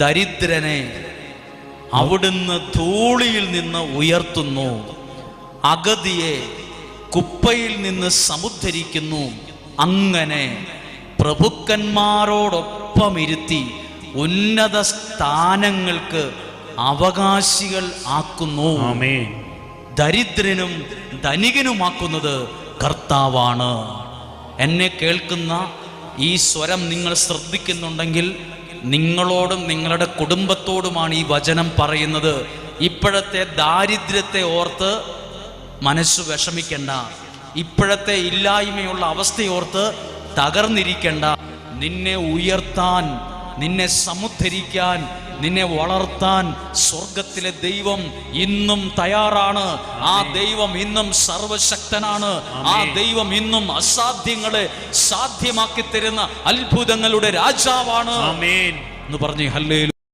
ദരിദ്രനെ അവിടുന്ന് ധൂളിയിൽ നിന്ന് ഉയർത്തുന്നു, അഗതിയെ കുപ്പയിൽ നിന്ന് സമുദ്ധരിക്കുന്നു. അങ്ങനെ പ്രഭുക്കന്മാരോടൊപ്പം ഇരുത്തി ഉന്നത സ്ഥാനങ്ങൾക്ക് അവകാശികൾ ആക്കുന്നു. ദരിദ്രനും ധനികനുമാക്കുന്നത് കർത്താവാണ്. എന്നെ കേൾക്കുന്ന ഈ സ്വരം നിങ്ങൾ ശ്രദ്ധിക്കുന്നുണ്ടെങ്കിൽ നിങ്ങളോടും നിങ്ങളുടെ കുടുംബത്തോടുമാണ് ഈ വചനം പറയുന്നത്. ഇപ്പോഴത്തെ ദാരിദ്ര്യത്തെ ഓർത്ത് മനസ്സ് വിഷമിക്കണ്ട, ഇപ്പോഴത്തെ ഇല്ലായ്മയുള്ള അവസ്ഥയോർത്ത് തകർന്നിരിക്കണ്ട. നിന്നെ ഉയർത്താൻ, നിന്നെ സമുദ്ധരിക്കാൻ, നിന്നെ വളർത്താൻ സ്വർഗത്തിലെ ദൈവം ഇന്നും തയ്യാറാണ്. ആ ദൈവം ഇന്നും സർവശക്തനാണ്. ആ ദൈവം ഇന്നും അസാധ്യങ്ങളെ സാധ്യമാക്കി തരുന്ന അത്ഭുതങ്ങളുടെ രാജാവാണ് എന്ന് പറഞ്ഞ് ഹല്ലേലൂയ.